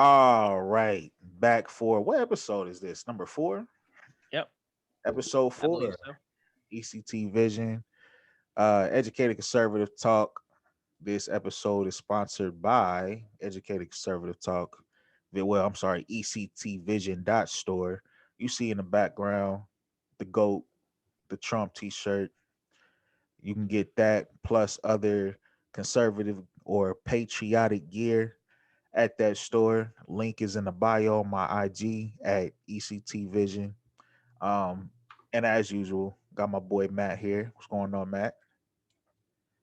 All right, back for what episode is this? Number 4, Yep, episode I believe 4, so. ECT Vision, Educated Conservative Talk. This episode is sponsored by Educated Conservative Talk. Well, I'm sorry, ectvision store. You see in the background the GOAT, the Trump T-shirt. You can get that plus other conservative or patriotic gear at that store. Link is in the bio on my IG at ECT Vision. Um, and as usual, got my boy Matt here. What's going on, Matt?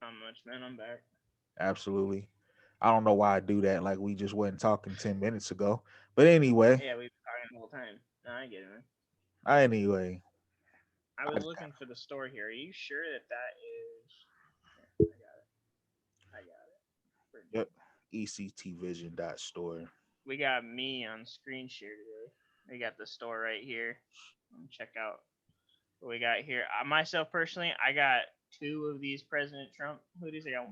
Not much, man. I'm back. Absolutely. I don't know why I do that. Like we just wasn't talking 10 minutes ago. But anyway, Yeah, we've been talking the whole time. No, I get it, man. anyway, I I was just, looking for the store here. Are you sure that that is? Here, I got it. I got it. yep, ECTvision store. We got me on screen share today. We got the store right here. Let me check out what we got here. Myself personally, I got two of these President Trump hoodies. I got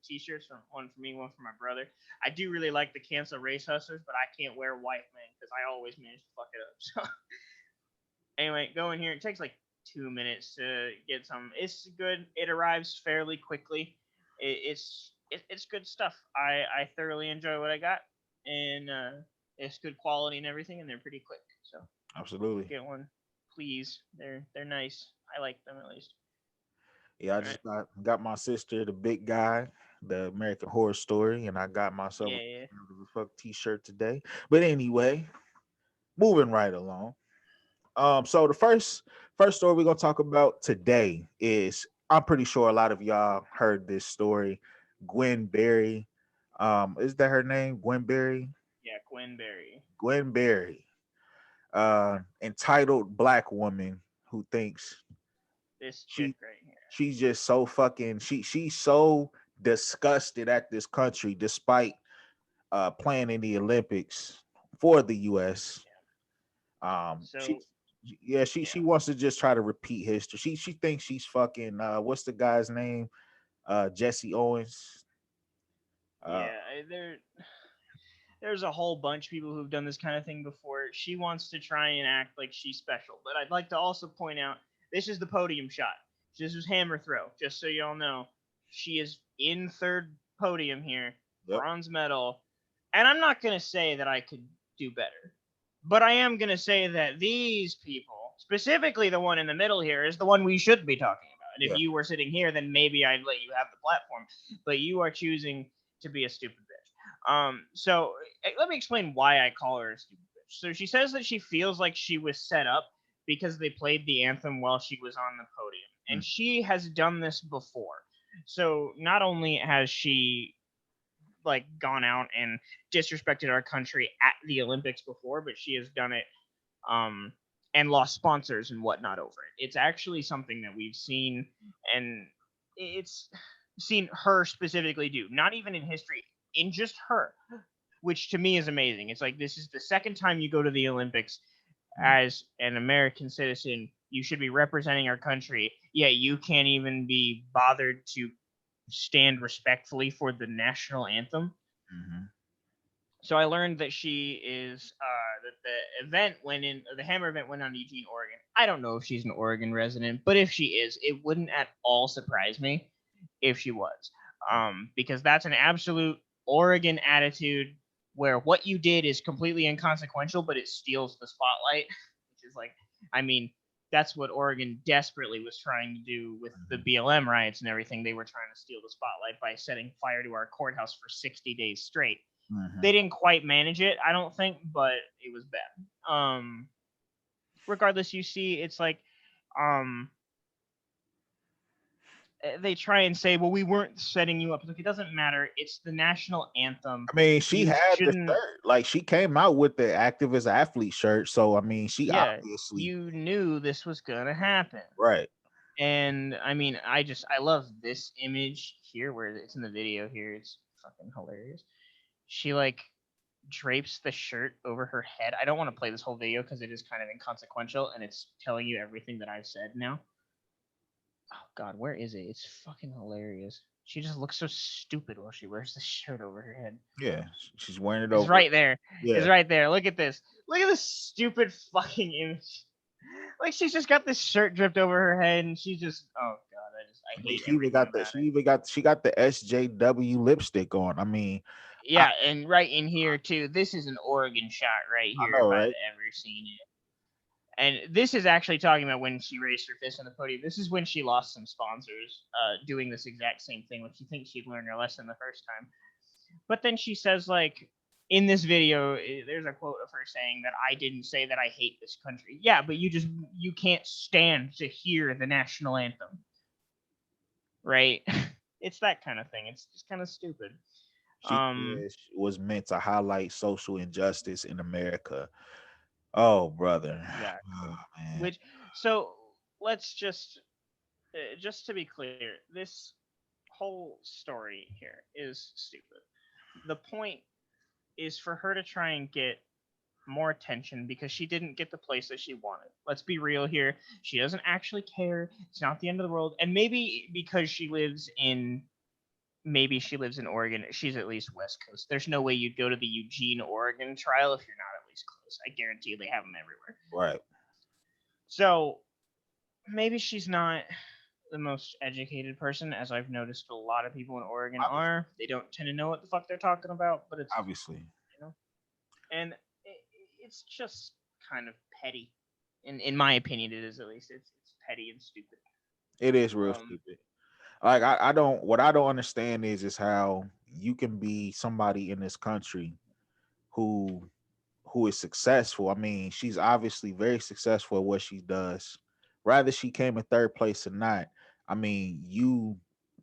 t-shirts, one for me, one for my brother. I do really like the cancel race hustlers, but I can't wear white man because I always manage to fuck it up. So anyway, go in here. It takes like 2 minutes to get some. It's good. It arrives fairly quickly. It's good stuff. I thoroughly enjoy what I got, and it's good quality and everything, and they're pretty quick. So Absolutely. get one, please. They're nice. I like them at least. Yeah, I All right. just got my sister the big guy, the American Horror Story, and I got myself Yeah, a yeah. fuck t-shirt today. But anyway, moving right along. So the first story we're gonna talk about today is I'm pretty sure a lot of y'all heard this story. Gwen Berry. Is that her name? Gwen Berry? Yeah, Gwen Berry. Gwen Berry. Entitled black woman who thinks This chick she right here. she's just so fucking she's so disgusted at this country despite playing in the Olympics for the US. She So yeah, she yeah, wants to just try to repeat history. She thinks she's fucking what's the guy's name? Jesse Owens. Uh yeah. There's a whole bunch of people who've done this kind of thing before. She wants to try and act like she's special, but I'd like to also point out this is the podium shot. This is hammer throw. Just so y'all know, she is in third podium here, yep. bronze medal, and I'm not gonna say that I could do better, but I am gonna say that these people, specifically the one in the middle here, is the one we should be talking about. And if Yeah. you were sitting here, then maybe I'd let you have the platform. But you are choosing to be a stupid bitch. So let me explain why I call her a stupid bitch. So she says that she feels like she was set up because they played the anthem while she was on the podium, Mm, and she has done this before. So not only has she like gone out and disrespected our country at the Olympics before, but she has done it um and lost sponsors and whatnot over it. It's actually something that we've seen, and it's seen her specifically do, not even in history, in just her, which to me is amazing. It's like this is the second time you go to the Olympics mm, as an American citizen. You should be representing our country, yet you can't even be bothered to stand respectfully for the national anthem. mhm. So I learned that she is that the event went in the Hammer event went on Eugene, Oregon. I don't know if she's an Oregon resident, but if she is, it wouldn't at all surprise me if she was, because that's an absolute Oregon attitude where what you did is completely inconsequential, but it steals the spotlight, which is like, I mean, that's what Oregon desperately was trying to do with the Mhm. BLM riots and everything. They were trying to steal the spotlight by setting fire to our courthouse for 60 days straight. Mhm. They didn't quite manage it, I don't think, but it was bad. Regardless, you see, it's like, um, they try and say, "Well, we weren't setting you up." Like it doesn't matter. It's the national anthem. I mean, she You had the shouldn't. shirt. Like she came out with the activist athlete shirt. So I mean, she Yeah, obviously you knew this was gonna happen. right. And I mean, I love this image here where it's in the video here. It's fucking hilarious. She like drapes the shirt over her head. I don't want to play this whole video because it is kind of inconsequential and it's telling you everything that I've said now. Oh god, where is it? It's fucking hilarious. She just looks so stupid while she wears this shirt over her head. Yeah, she's wearing it It's over. right there. It's Yeah, right there. Look at this. Look at this stupid fucking image. Like she's just got this shirt dripped over her head, and she's just oh god, I I mean, hate everything about it. she got the SJW lipstick on. I mean, I Yeah, and right in here too. This is an Oregon shot right I here if know, I've right? ever seen it. And this is actually talking about when she raised her fist on the podium. This is when she lost some sponsors, doing this exact same thing. Like she thinks she'd learned her lesson the first time, but then she says like in this video, there's a quote of her saying that I didn't say that I hate this country. Yeah, but you can't stand to hear the national anthem, right? It's that kind of thing. It's just kind of stupid. She Um, said she was meant to highlight social injustice in America. Oh, brother. Oh, exactly. man. Which so let's just to be clear, this whole story here is stupid. The point is for her to try and get more attention because she didn't get the place that she wanted. Let's be real here. She doesn't actually care. It's not the end of the world. And maybe because she lives in Oregon, she's at least West Coast. There's no way you'd go to the Eugene, Oregon trial if you're not at least close. I guarantee you they have them everywhere. Right. So maybe she's not the most educated person, as I've noticed a lot of people in Oregon Obviously. are. They don't tend to know what the fuck they're talking about, but it's Obviously. you know, and it's just kind of petty. In my opinion, it is at least. It's petty and stupid. It is real Um, stupid. Like I don't what I don't understand is how you can be somebody in this country who is successful. I mean, she's obviously very successful at what she does. Rather she came in third place or not. I mean, you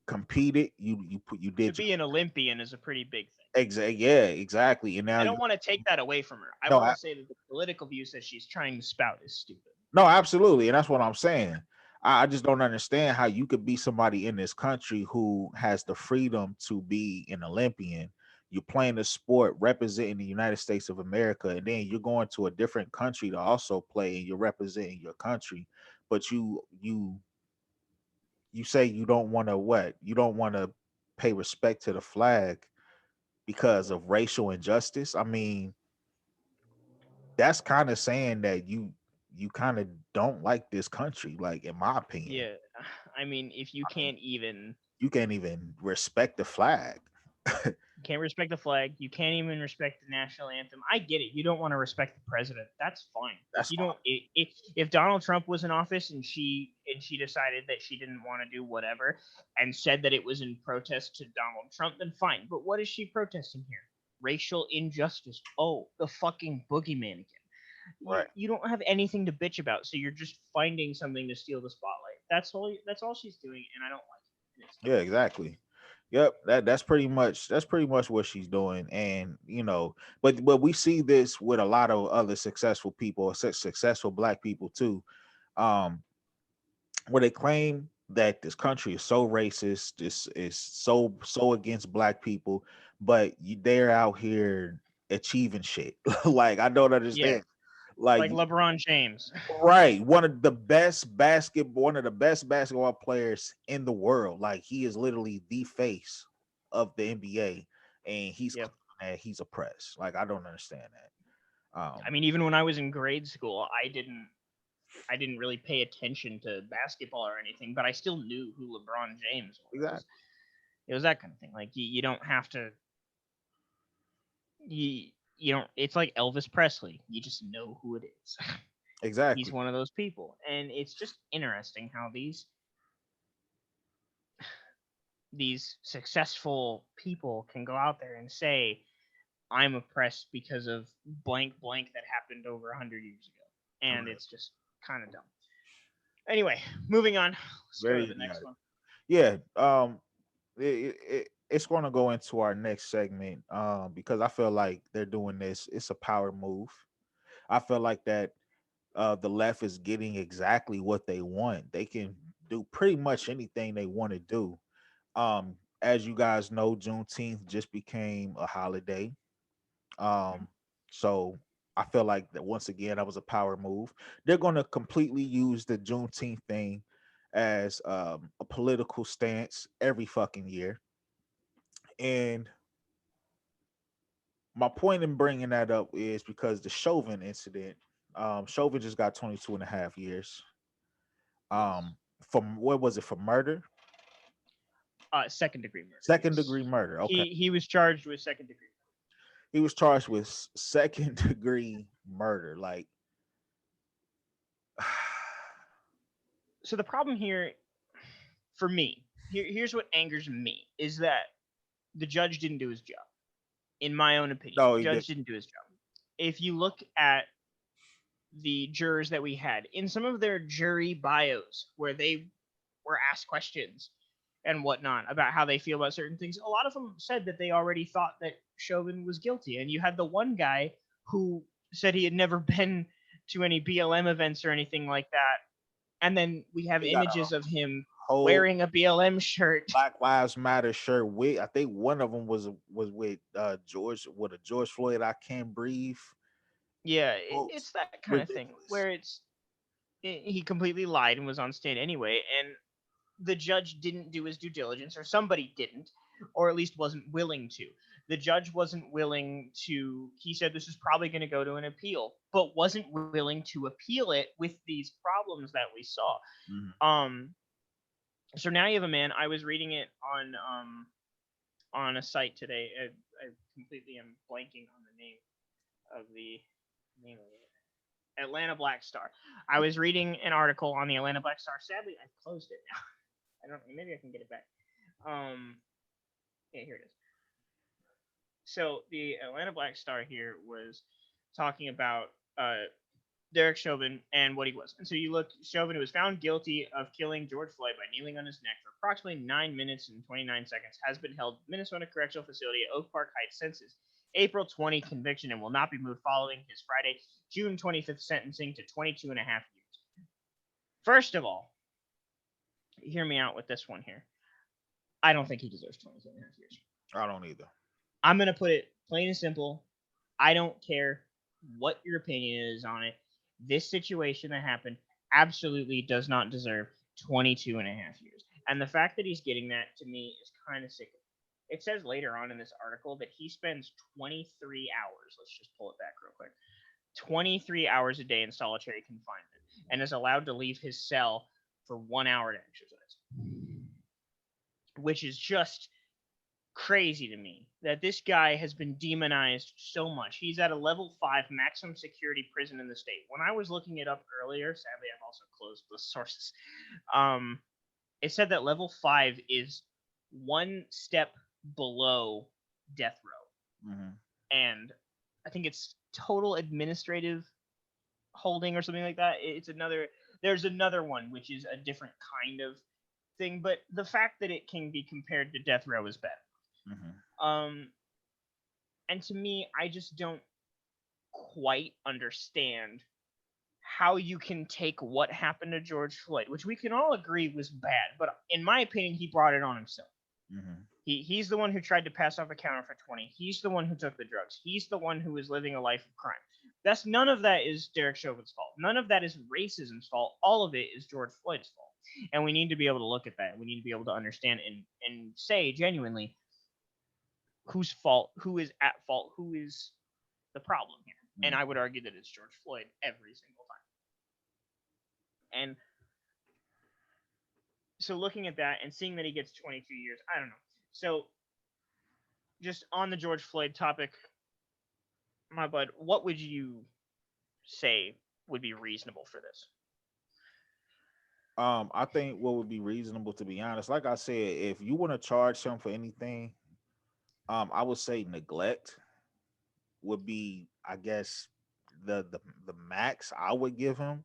competed, you to did your be an Olympian is a pretty big thing. yeah, exactly. And now I you don't want to take that away from her. I no, want to say that the political views that she's trying to spout is stupid. no, absolutely. And that's what I'm saying. I just don't understand how you could be somebody in this country who has the freedom to be an Olympian. You're playing a sport representing the United States of America, and then you're going to a different country to also play and you're representing your country. But you say you don't want to what? You don't want to pay respect to the flag because of racial injustice. I mean, that's kind of saying that you kind of don't like this country, like in my opinion. Yeah, I mean, if you I mean, can't even you can't even respect the flag. you can't respect the flag, you can't even respect the national anthem. I get it. You don't want to respect the president. That's fine. Like That's you fine. don't. If Donald Trump was in office and she decided that she didn't want to do whatever and said that it was in protest to Donald Trump, then fine. But what is she protesting here? Racial injustice. Oh, the fucking boogeyman again. Right. You don't have anything to bitch about, so you're just finding something to steal the spotlight. That's all. That's all she's doing, and I don't like it. And it's Yeah, exactly. Yep, that's pretty much what she's doing, and but we see this with a lot of other successful people, successful black people too, um, where they claim that this country is so racist, this is so against black people, but they're out here achieving shit. Like I don't yeah, understand. Like like LeBron James. right, one of the best basketball players in the world. Like he is literally the face of the NBA, and he's Yep. claiming that he's oppressed. Like I don't understand that. I mean, even when I was in grade school, I didn't really pay attention to basketball or anything, but I still knew who LeBron James was. Exactly, It was that kind of thing. Like you don't have to you don't. It's like Elvis Presley. You just know who it is. He's exactly, one of those people, and it's just interesting how these successful people can go out there and say I'm oppressed because of blank blank that happened over 100 years ago, and right. it's just kind of dumb. Anyway, moving on. Let's go to Very the next one. yeah. It's going to go into our next segment because I feel like they're doing this. It's a power move. I feel like that the left is getting exactly what they want. They can do pretty much anything they want to do. As you guys know, Juneteenth just became a holiday. Mhm. Um, so I feel like that once again that was a power move. They're going to completely use the Juneteenth thing as a political stance every fucking year. And my point in bringing that up is because the Chauvin incident, Chauvin just got 22 and a half years. Yes. From what was it, for murder? Second degree murder. Second Yes. degree murder. Okay. He was charged with second degree. He was charged with second degree murder. Like, So the problem here, for me, here's what angers me is that the judge didn't do his job. In my own opinion, no, the he did. judge didn't do his job. If you look at the jurors that we had in some of their jury bios, where they were asked questions and whatnot about how they feel about certain things, a lot of them said that they already thought that Chauvin was guilty. And you had the one guy who said he had never been to any BLM events or anything like that. And then we have He got a images of him whole wearing a BLM shirt. Black Lives Matter shirt with. I think one of them was with George, with a George Floyd "I Can't Breathe" Yeah, quote. it's that kind of thing Ridiculous. where he completely lied and was on stand anyway, and the judge didn't do his due diligence, or somebody didn't, or at least wasn't willing to. The judge wasn't willing to. He said this is probably going to go to an appeal, but wasn't willing to appeal it with these problems that we saw. Mhm. Um, so now you have a man. I was reading it on a site today. I completely am blanking on the name of it. Atlanta Black Star. I was reading an article on the Atlanta Black Star. Sadly, I've closed it now. I don't. Maybe I can get it back. Um, yeah, here it is. So the Atlanta Black Star here was talking about Derek Chauvin and what he was. And so you look, Chauvin, who was found guilty of killing George Floyd by kneeling on his neck for approximately 9 minutes and 29 seconds, has been held at Minnesota Correctional Facility at Oak Park Heights since his April 20 conviction and will not be moved following his Friday, June 25th sentencing to 22 and a half years. First of all, hear me out with this one here. I don't think he deserves 22 and a half years. I don't either. I'm going to put it plain and simple. I don't care what your opinion is on it. This situation that happened absolutely does not deserve 22 and a half years. And the fact that he's getting that to me is kind of sick. It says later on in this article that he spends 23 hours. Let's just pull it back real quick. 23 hours a day in solitary confinement and is allowed to leave his cell for 1 hour to exercise, which is just crazy to me that this guy has been demonized so much. He's at a level 5 maximum security prison in the state. When I was looking it up earlier, sadly I've also closed the sources. Um, it said that level 5 is one step below death row, Mm-hmm. and I think it's total administrative holding or something like that. It's another. There's another one which is a different kind of thing, but the fact that it can be compared to death row is bad. Mm-hmm. Um, and to me, I just don't quite understand how you can take what happened to George Floyd, which we can all agree was bad, but in my opinion, he brought it on himself. Mm-hmm. He's the one who tried to pass off a counter for 20. He's the one who took the drugs. He's the one who was living a life of crime. That's none of that is Derek Chauvin's fault. None of that is racism's fault. All of it is George Floyd's fault. And we need to be able to look at that. We need to be able to understand and say genuinely whose fault, who is at fault, who is the problem here. And I would argue that it's George Floyd every single time. And so looking at that and seeing that he gets 22 years, I don't know. So just on the George Floyd topic, my bud, what would you say would be reasonable for this? I think what would be reasonable, to be honest, like I said, if you want to charge him for anything, I would say neglect would be, I guess, the max I would give him.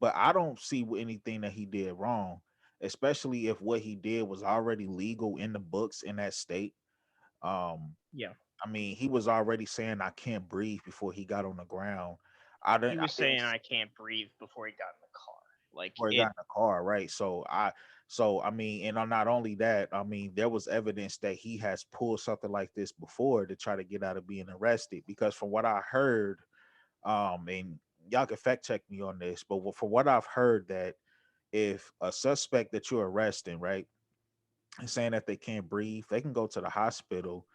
But I don't see anything that he did wrong, especially if what he did was already legal in the books in that state. Um, Yeah. I mean, he was already saying "I can't breathe" before he got on the ground. He I was didn't saying I can't breathe before he got in the car. Like before he got it in the car, right? So I mean, and not only that, I mean, there was evidence that he has pulled something like this before to try to get out of being arrested. Because from what I heard, and y'all can fact check me on this, but from what I've heard, that if a suspect that you're arresting, right, is saying that they can't breathe, they can go to the hospital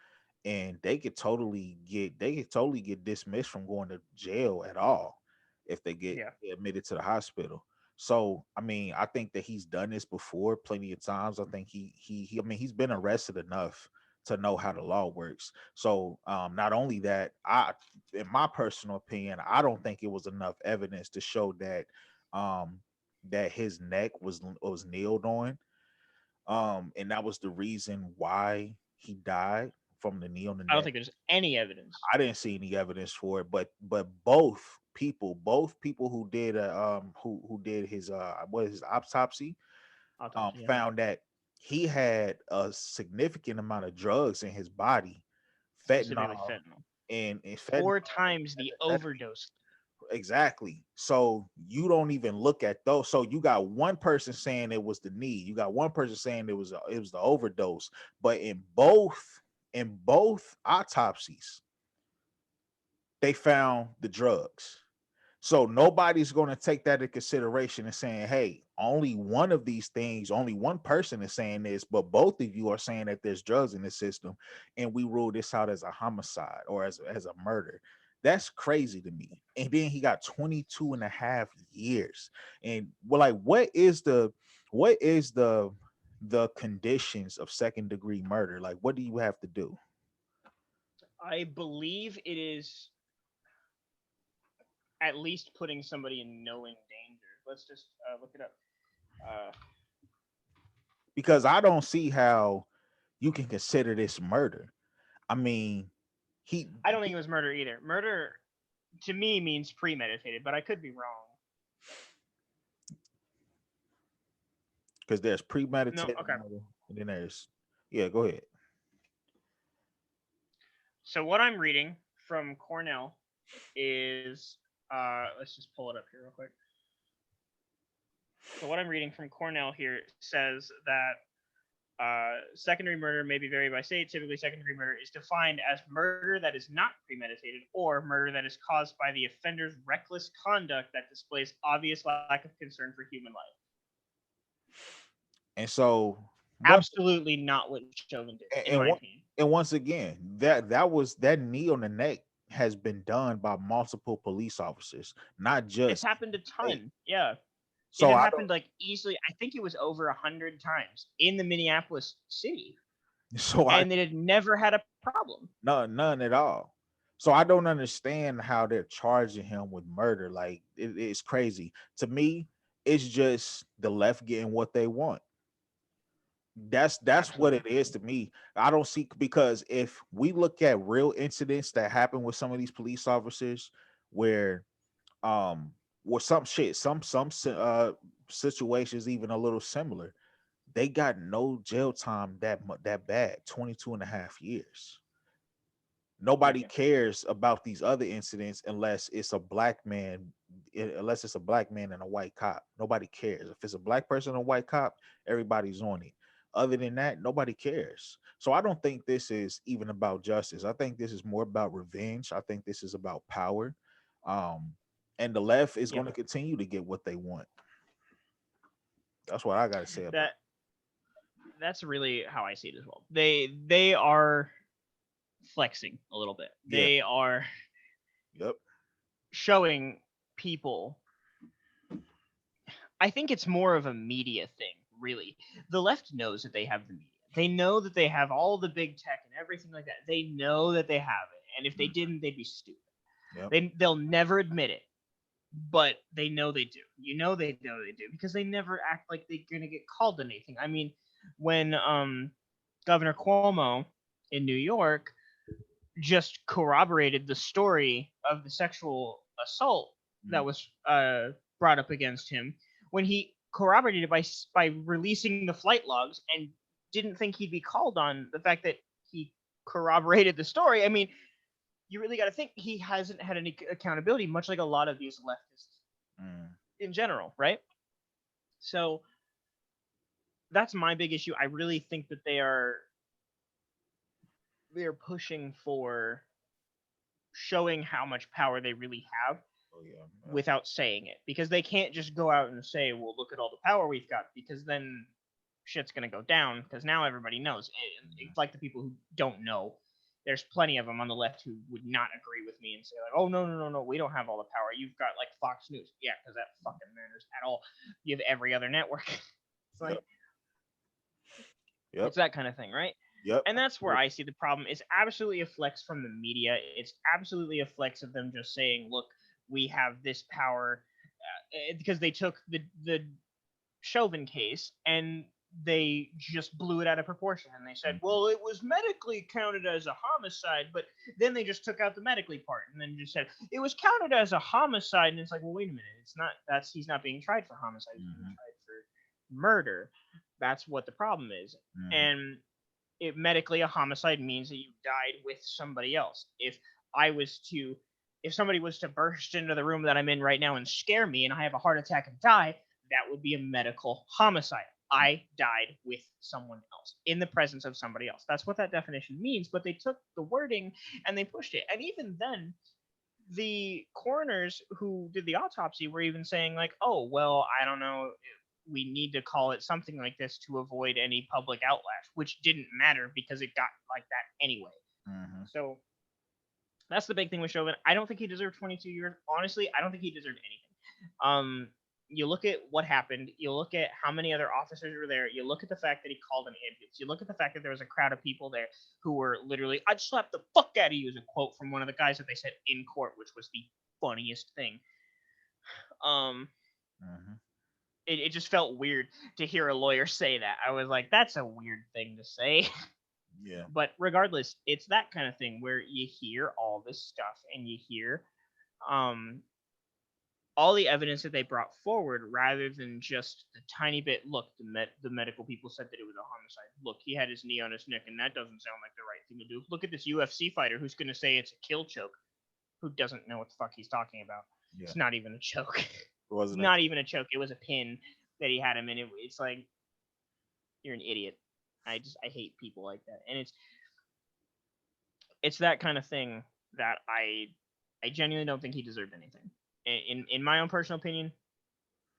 and they could totally get dismissed from going to jail at all if they get Yeah. admitted to the hospital. So I mean, I think that he's done this before plenty of times. I think I mean, he's been arrested enough to know how the law works. So not only that, in my personal opinion, I don't think it was enough evidence to show um that his neck was kneeled on, and that was the reason why he died from the knee on the I don't neck. think there's any evidence. I didn't see any evidence for it, but both people who did who did his what is his autopsy, Autopsy, yeah. found that he had a significant amount of drugs in his body, Specifically fentanyl fentanyl. and fentanyl 4 times the methamphetamine. overdose. Exactly. So you don't even look at those. So you got one person saying it was the knee. You got one person saying it was the overdose. But in both autopsies, they found the drugs. So nobody's going to take that into consideration and saying, hey, only one of these things, only one person is saying this, but both of you are saying that there's drugs in the system, and we rule this out as a homicide or as a murder. That's crazy to me. And then he got 22 and a half years. And well, like, what is the conditions of second degree murder? Like, what do you have to do? I believe it is at least putting somebody in knowing danger. Let's just look it up. Uh, Because I don't see how you can consider this murder. I mean, he I don't think it was murder either. Murder to me means premeditated, but I could be wrong. because there's No, premeditated okay. murder, and then there's yeah. Go ahead. So what I'm reading from Cornell is let's just pull it up here real quick. So what I'm reading from Cornell here says that secondary murder may be varied by state. Typically, secondary murder is defined as murder that is not premeditated or murder that is caused by the offender's reckless conduct that displays obvious lack of concern for human life. And so once Absolutely not what Chauvin did, in my and one opinion. and once again, that knee on the neck has been done by multiple police officers, not It's just happened a state. ton. Yeah. It So had I happened don't. like easily, I think it was over 100 times in the Minneapolis city. So I And it had never had a problem. none at all. So I don't understand how they're charging him with murder. Like it's crazy to me. It's just the left getting what they want. That's what Absolutely. it is to me. I don't see, because if we look at real incidents that happen with some of these police officers, where um some shit, situations even a little similar, they got no jail time that bad, 22 and a half years. Nobody Yeah. cares about these other incidents unless it's a black man and a white cop. Nobody cares. If it's a black person and a white cop, everybody's on it. Other than that, nobody cares. So I don't think this is even about justice. I think this is more about revenge. I think this is about power. Um, and the left is Yep. going to continue to get what they want. That's what I got to say about That that's really how I see it as well. They are flexing a little bit. it. Yeah. They are Yep. showing people. I think it's more of a media thing, really. The left knows that they have the media. They know that they have all the big tech and everything like that. They know that they have it. And if they Mm, didn't, they'd be stupid. yep. They'll never admit it, but they know they do. You know they know they do because they never act like they're gonna get called to anything. I mean, when Governor Cuomo in New York just corroborated the story of the sexual assault that Mm, was brought up against him, when he corroborated it by releasing the flight logs and didn't think he'd be called on the fact that he corroborated the story. I mean, you really got to think he hasn't had any accountability, much like a lot of these leftists mm. in general, right? So that's my big issue. I really think that they're pushing for showing how much power they really have. Oh yeah. Yeah. without saying it, because they can't just go out and say, "Well, look at all the power we've got," because then shit's gonna go down. Because now everybody knows. It's like the people who don't know. There's plenty of them on the left who would not agree with me and say like, "Oh no, no, no, no, we don't have all the power. You've got like Fox News." Yeah, because that fucking matters at all. You have every other network. It's like Yep. Yep. it's that kind of thing, right? Yep. And that's where I see the problem. It's absolutely a flex from the media. It's absolutely a flex of them just saying, "Look, we have this power," because they took the Chauvin case and they just blew it out of proportion and they said, Mhm. well, it was medically counted as a homicide, but then they just took out the medically part and then just said it was counted as a homicide. And it's like, well, wait a minute, it's not. That's he's not being tried for homicide. He's being Mhm. tried for murder. That's what the problem is. Mhm. And it medically a homicide means that you died with somebody else. I was to if somebody was to burst into the room that I'm in right now and scare me and I have a heart attack and die, that would be a medical homicide. I died with someone else in the presence of somebody else. That's what that definition means, but they took the wording and they pushed it. And even then, the coroners who did the autopsy were even saying like, "Oh, well, I don't know, we need to call it something like this to avoid any public outlash," which didn't matter because it got like that anyway. Mhm. So that's the big thing with Chauvin. I don't think he deserved 22 years. Honestly, I don't think he deserved anything. You look at what happened. You look at how many other officers were there. You look at the fact that he called an ambulance. You look at the fact that there was a crowd of people there who were literally, "I'd slap the fuck out of you," is a quote from one of the guys that they said in court, which was the funniest thing. Um, Mhm. it just felt weird to hear a lawyer say that. I was like, that's a weird thing to say. Yeah. But regardless, it's that kind of thing where you hear all this stuff and you hear um all the evidence that they brought forward rather than just the tiny bit. Look, the medical people said that it was a homicide. Look, he had his knee on his neck and that doesn't sound like the right thing to do. Look at this UFC fighter who's going to say it's a kill choke, who doesn't know what the fuck he's talking about. Yeah. It's not even a choke. It wasn't a. Not even a choke. It was a pin that he had him in. It's like, you're an idiot. I hate people like that. And it's that kind of thing that I genuinely don't think he deserved anything. In my own personal opinion,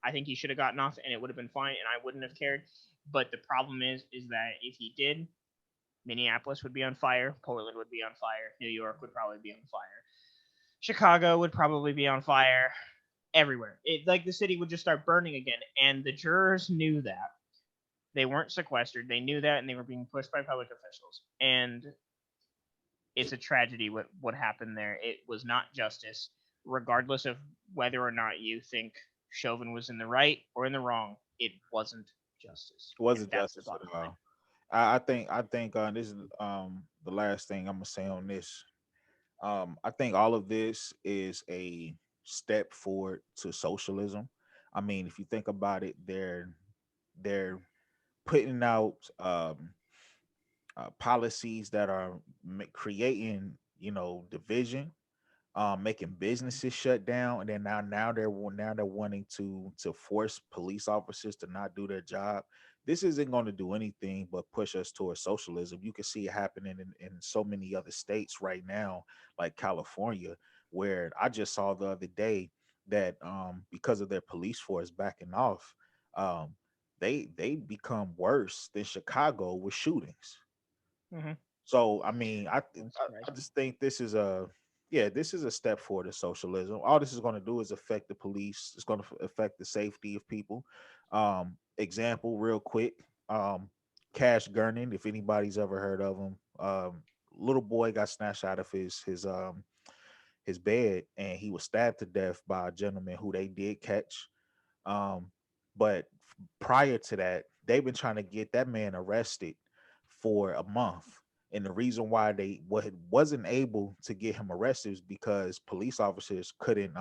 I think he should have gotten off and it would have been fine and I wouldn't have cared. But the problem is that if he did, Minneapolis would be on fire, Portland would be on fire, New York would probably be on fire, Chicago would probably be on fire, everywhere. It like the city would just start burning again, and the jurors knew that. They weren't sequestered. They knew that, and they were being pushed by public officials. And it's a tragedy what happened there. It was not justice, regardless of whether or not you think Chauvin was in the right or in the wrong. It wasn't justice, It and wasn't that's the justice at bottom line. all. I think this is the last thing I'm gonna say on this. I think all of this is a step forward to socialism. I mean, if you think about it, they're putting out policies that are creating, division, making businesses shut down, and then now they're wanting to force police officers to not do their job. This isn't going to do anything but push us towards socialism. You can see it happening in so many other states right now, like California, where I just saw the other day that because of their police force backing off, um, they become worse than Chicago with shootings. Mm-hmm. So I mean, Wouldn't I surprise me. just think this is a step forward to socialism. All this is going to do is affect the police. It's going to affect the safety of people. Example, real quick. Cash Gurning. If anybody's ever heard of him, little boy got snatched out of his bed, and he was stabbed to death by a gentleman who they did catch. Um, but prior to that, they've been trying to get that man arrested for a month. And the reason why they wasn't able to get him arrested is because police officers couldn't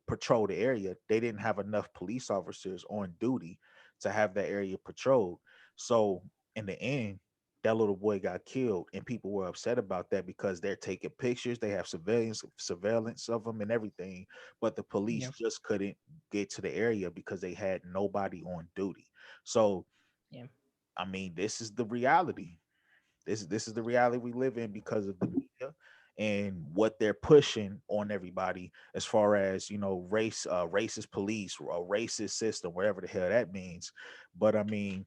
patrol the area. They didn't have enough police officers on duty to have that area patrolled. So in the end, that little boy got killed, and people were upset about that because they're taking pictures, they have surveillance of him and everything, but the police Yep. just couldn't get to the area because they had nobody on duty. So Yeah. I mean, this is the reality. This is the reality we live in because of the media, and what they're pushing on everybody as far as, racist police or a racist system, whatever the hell that means. But I mean,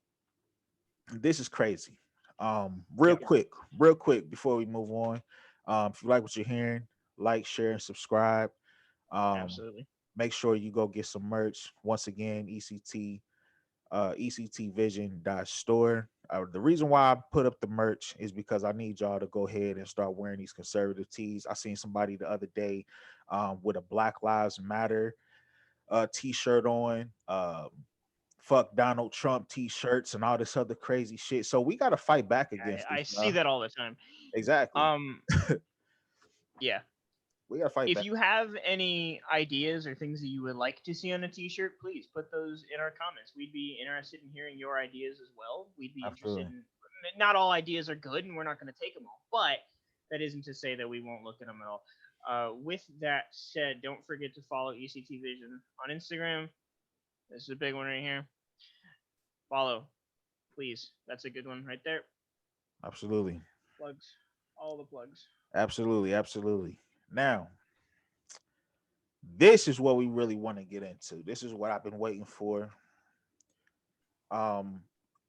this is crazy. Real Yep. quick, real quick before we move on. If you like what you're hearing, like, share, and subscribe. Um, Absolutely. Make sure you go get some merch. Once again, ectvision.store. The reason why I put up the merch is because I need y'all to go ahead and start wearing these conservative tees. I seen somebody the other day with a Black Lives Matter t-shirt on, fuck Donald Trump t-shirts and all this other crazy shit. So we got to fight back against I this, see y'all. that all the time. Exactly. Um, yeah. We got to fight If back. you have any ideas or things that you would like to see on a T-shirt, please put those in our comments. We'd be interested in hearing your ideas as well. We'd be interested Absolutely. in. Not all ideas are good, and we're not going to take them all, but that isn't to say that we won't look at them at all. With that said, don't forget to follow ECT Vision on Instagram. This is a big one right here. Follow, please. That's a good one right there. Absolutely. Plugs, all the plugs. Absolutely. Absolutely. Now, this is what we really want to get into. This is what I've been waiting for. Um,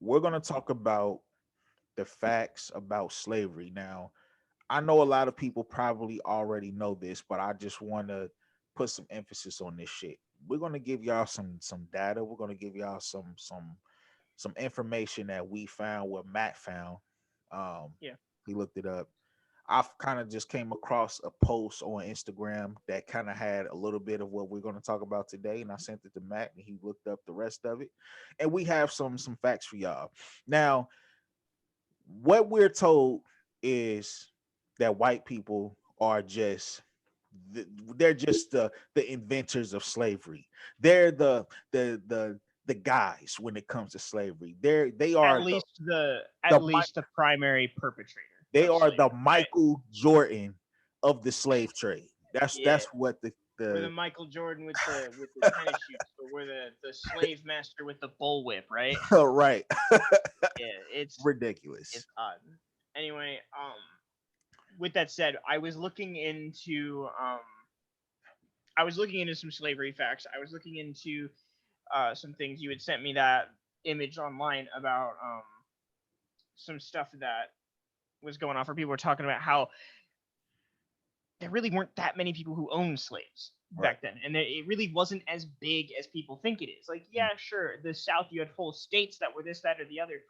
we're going to talk about the facts about slavery. Now, I know a lot of people probably already know this, but I just want to put some emphasis on this shit. We're gonna give y'all some data. We're gonna give y'all some information that we found, what Matt found. Um, Yeah. he looked it up. I've kind of just came across a post on Instagram that kind of had a little bit of what we're going to talk about today, and I sent it to Matt, and he looked up the rest of it, and we have some facts for y'all. Now, what we're told is that white people are just they're just the inventors of slavery. They're the guys when it comes to slavery. They At are least the the at least the primary perpetrator they of are the slavery, right? Michael Jordan of the slave trade. Yeah. That's what We're the the Michael Jordan with the tennis shoes, but we're the slave master with the bullwhip, right? right. Yeah, it's Ridiculous. odd. Anyway, with that said, I was looking into some slavery facts. I was looking into some things. You had sent me that image online about some stuff that was going on. For people were talking about how there really weren't that many people who owned slaves Right. back then, and it really wasn't as big as people think it is. Like, yeah, sure, the South, you had whole states that were this, that, or the other.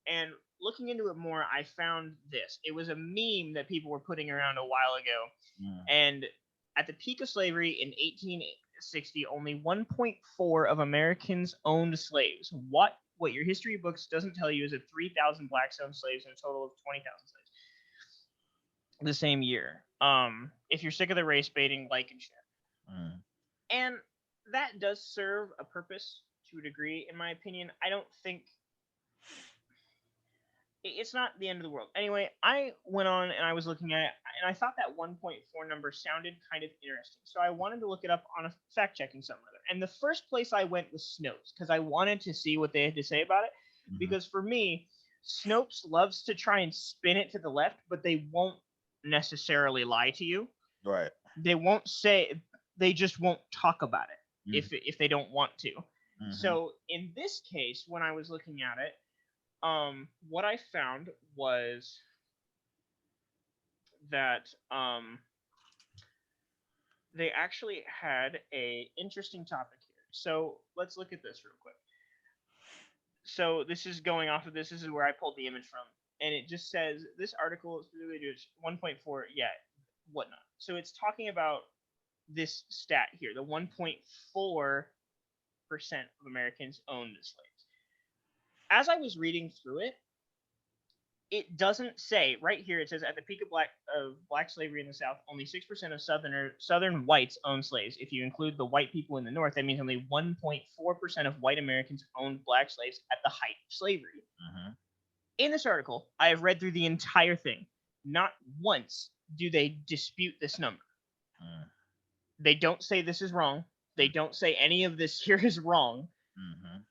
And looking into it more, I found this. It was a meme that people were putting around a while ago, Mm. and at the peak of slavery in 1860, only 1.4 of Americans owned slaves. What your history books doesn't tell you is that 3,000 blacks owned slaves and a total of 20,000 slaves the same year. If you're sick of the race baiting, like and share. Mm. And that does serve a purpose to a degree, in my opinion. I don't think it's not the end of the world. Anyway, I went on and I was looking at it, and I thought that 1.4 number sounded kind of interesting. So I wanted to look it up on a fact checking somewhere. And the first place I went was Snopes because I wanted to see what they had to say about it. Mhm. Because for me, Snopes loves to try and spin it to the left, but they won't necessarily lie to you. Right. They won't say, they just won't talk about it Mhm. if they don't want to. Mhm. So in this case, when I was looking at it, what I found was that they actually had a interesting topic here. So let's look at this real quick. So this is going off of this. This is where I pulled the image from, and it just says this article specifically does 1.4. Yeah, whatnot. So it's talking about this stat here. The 1.4% of Americans owned slaves. As I was reading through it, it doesn't say right here. It says at the peak of black slavery in the South, only 6% of Southern whites owned slaves. If you include the white people in the North, that means only 1.4% of white Americans owned black slaves at the height of slavery. Mhm. In this article, I have read through the entire thing. Not once do they dispute this number. Mhm. They don't say this is wrong. They don't say any of this here is wrong. Mhm.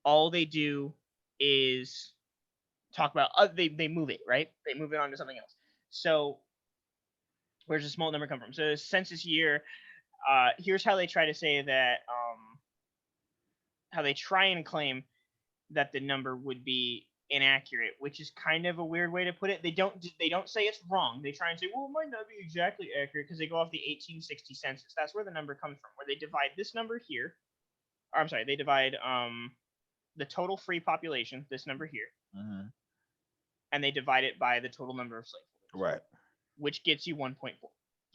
All they do is talk about they move it, right, they move it on to something else. So Where's the small number come from? So census year. Here's how they try to say that. How they try and claim that the number would be inaccurate, which is kind of a weird way to put it. They don't say it's wrong. They try and say, well, it might not be exactly accurate because they go off the 1860 census. That's where the number comes from, where they divide this number here. Or, I'm sorry, they divide the total free population, this number here, Mm-hmm. and they divide it by the total number of slaveholders, Right. which gets you 1.4.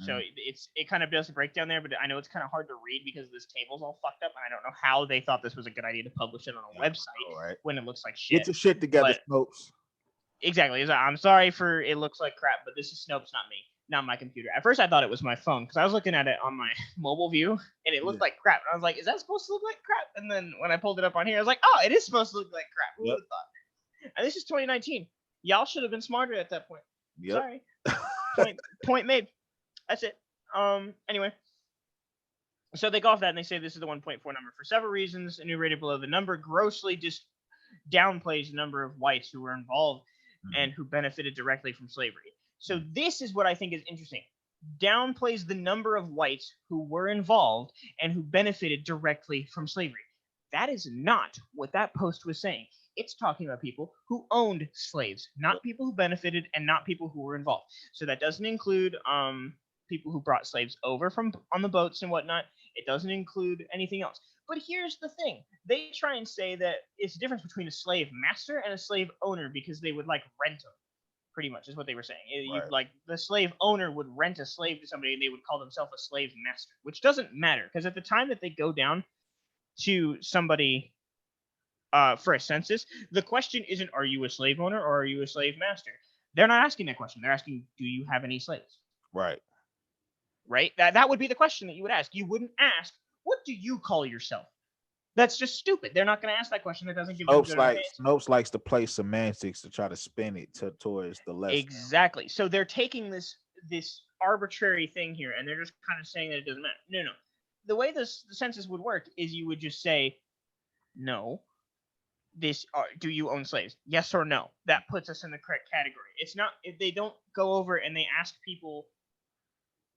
So Mm-hmm. it kind of does a breakdown there, but I know it's kind of hard to read because this table's all fucked up, and I don't know how they thought this was a good idea to publish it on a website All right. when it looks like shit. Get your shit together, But Snopes. exactly, I'm sorry for it looks like crap, but this is Snopes, not me, not my computer. At first, I thought it was my phone because I was looking at it on my mobile view, and it Yeah. looked like crap. And I was like, "Is that supposed to look like crap?" And then when I pulled it up on here, I was like, "Oh, it is supposed to look like crap." Who Yep. would have thought? And this is 2019. Y'all should have been smarter at that point. Yep. Sorry. Point made. That's it. Anyway, so they go off that and they say this is the 1.4 number for several reasons. Enumerated below, the number grossly just downplays the number of whites who were involved Mhm. and who benefited directly from slavery. So this is what I think is interesting. Downplays the number of whites who were involved and who benefited directly from slavery. That is not what that post was saying. It's talking about people who owned slaves, not people who benefited and not people who were involved. So that doesn't include people who brought slaves over from on the boats and whatnot. It doesn't include anything else. But here's the thing: they try and say that it's a difference between a slave master and a slave owner because they would like rent them. Pretty much is what they were saying. You Right. like the slave owner would rent a slave to somebody and they would call themselves a slave master, which doesn't matter because at the time that they go down to somebody for a census, the question isn't are you a slave owner or are you a slave master? They're not asking that question. They're asking do you have any slaves? Right. Right? That would be the question that you would ask. You wouldn't ask what do you call yourself? That's just stupid. They're not going to ask that question. That doesn't give them a good enough answer. Snopes likes to play semantics to try to spin it towards the left. Exactly. So they're taking this arbitrary thing here, and they're just kind of saying that it doesn't matter. No, no. The way the census would work is you would just say, no. Do you own slaves? Yes or no. That puts us in the correct category. It's not if they don't go over and they ask people.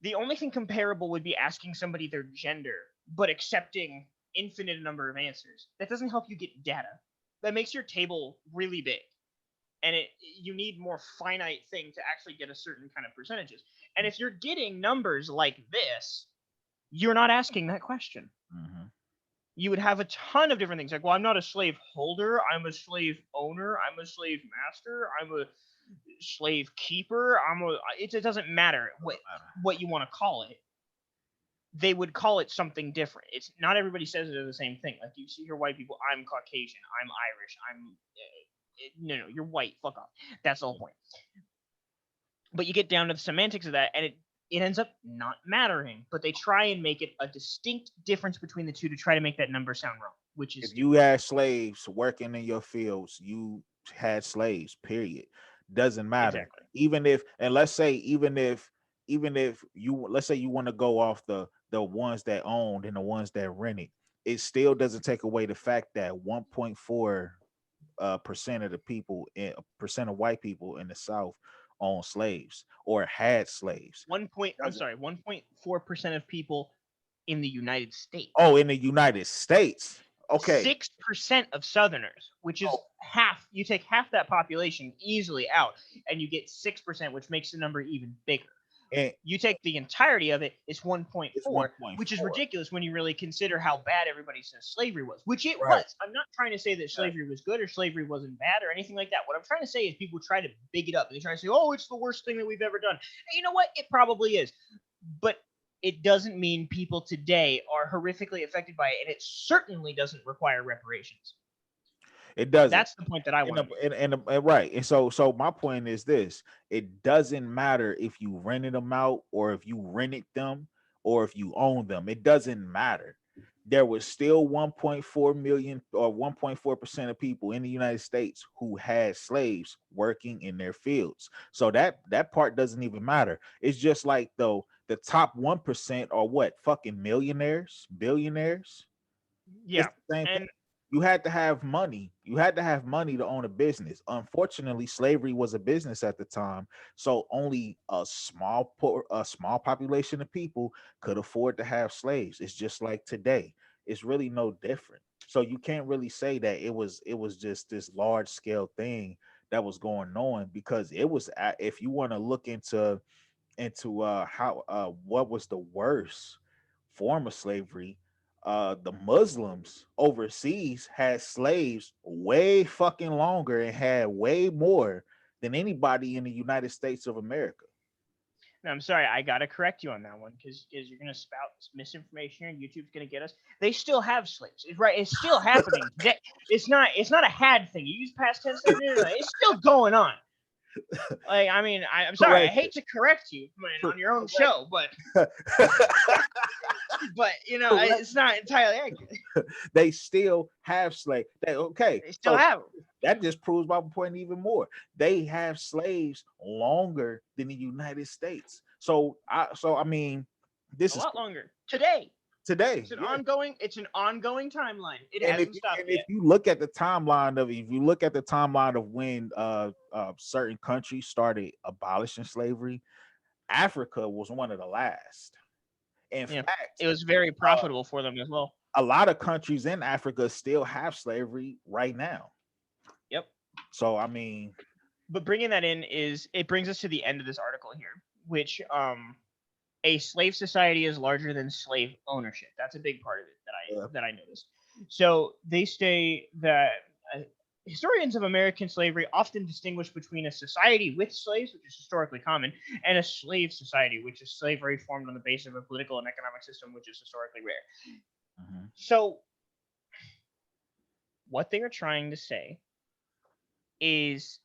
The only thing comparable would be asking somebody their gender, but accepting infinite number of answers. That doesn't help you get data. That makes your table really big, and you need more finite thing to actually get a certain kind of percentages. And if you're getting numbers like this, you're not asking that question. Mm-hmm. You would have a ton of different things like, well, I'm not a slave holder, I'm a slave owner, I'm a slave master, I'm a slave keeper, it doesn't matter what you want to call it. They would call it something different. It's not everybody says it as the same thing. Like you see here white people, I'm Caucasian, I'm Irish, no, you're white. Fuck off. That's the whole point. But you get down to the semantics of that, and it ends up not mattering. But they try and make it a distinct difference between the two to try to make that number sound wrong, which is If you had slaves working in your fields, you had slaves. Period. Doesn't matter. exactly Even if, and let's say, even if you, let's say you want to go off the ones that owned and the ones that rented, it still doesn't take away the fact that 1.4 percent of the people in percent of white people in the South own slaves or had slaves. I'm Doesn't sorry, 1.4% of people in the United States. Oh, in the United States. Okay. 6% of Southerners, which is Oh, half. You take half that population easily out, and you get 6%, which makes the number even bigger. and You take the entirety of it, it's it's 1.4, which is 1.4. ridiculous when you really consider how bad everybody says slavery was, which it Right. was. I'm not trying to say that Right. slavery was good or slavery wasn't bad or anything like that. What I'm trying to say is people try to big it up and they try to say, oh, it's the worst thing that we've ever done. And you know what? It probably is. But it doesn't mean people today are horrifically affected by it, and it certainly doesn't require reparations. It doesn't. That's the point that I want to make. And right. And so my point is this: it doesn't matter if you rented them out or if you rented them or if you own them. It doesn't matter. There was still 1.4 million or 1.4% of people in the United States who had slaves working in their fields. So that part doesn't even matter. It's just like though the top 1% are what fucking millionaires, billionaires. It's Yeah. the same And thing. You had to have money. You had to have money to own a business. Unfortunately, slavery was a business at the time, so only a small population of people could afford to have slaves. It's just like today. It's really no different. So you can't really say that it was just this large scale thing that was going on, because if you want to look into how what was the worst form of slavery, the Muslims overseas had slaves way fucking longer and had way more than anybody in the United States of America. And I'm sorry, I gotta correct you on that one because you're gonna spout misinformation here, and YouTube's gonna get us. They still have slaves, it's right? It's still happening today. It's not a had thing. You use past tense there. No, no, no. It's still going on. Like, I mean, I'm sorry. I Correct. hate to correct you on your own show, but Correct. it's not entirely accurate. They still have slaves. Okay, They still so have them. that just proves my point even more. They have slaves longer than the United States. So I mean, A this is lot longer today. today. It's an Yeah. ongoing. It's an ongoing timeline. It and if hasn't you, stopped and if yet. you look at the timeline of if you look at the timeline of when certain countries started abolishing slavery, Africa was one of the last. In Yeah, fact, it was very uh, profitable for them as well. a lot of countries in Africa still have slavery right now. Yep. So I mean, But bringing that in it brings us to the end of this article here, which a slave society is larger than slave ownership. That's a big part of it uh, that I noticed. So they say that uh, historians of American slavery often distinguish between a society with slaves, which is historically common, and a slave society, which is slavery formed on the basis of a political and economic system, which is historically rare. mhm. So what they are trying to say is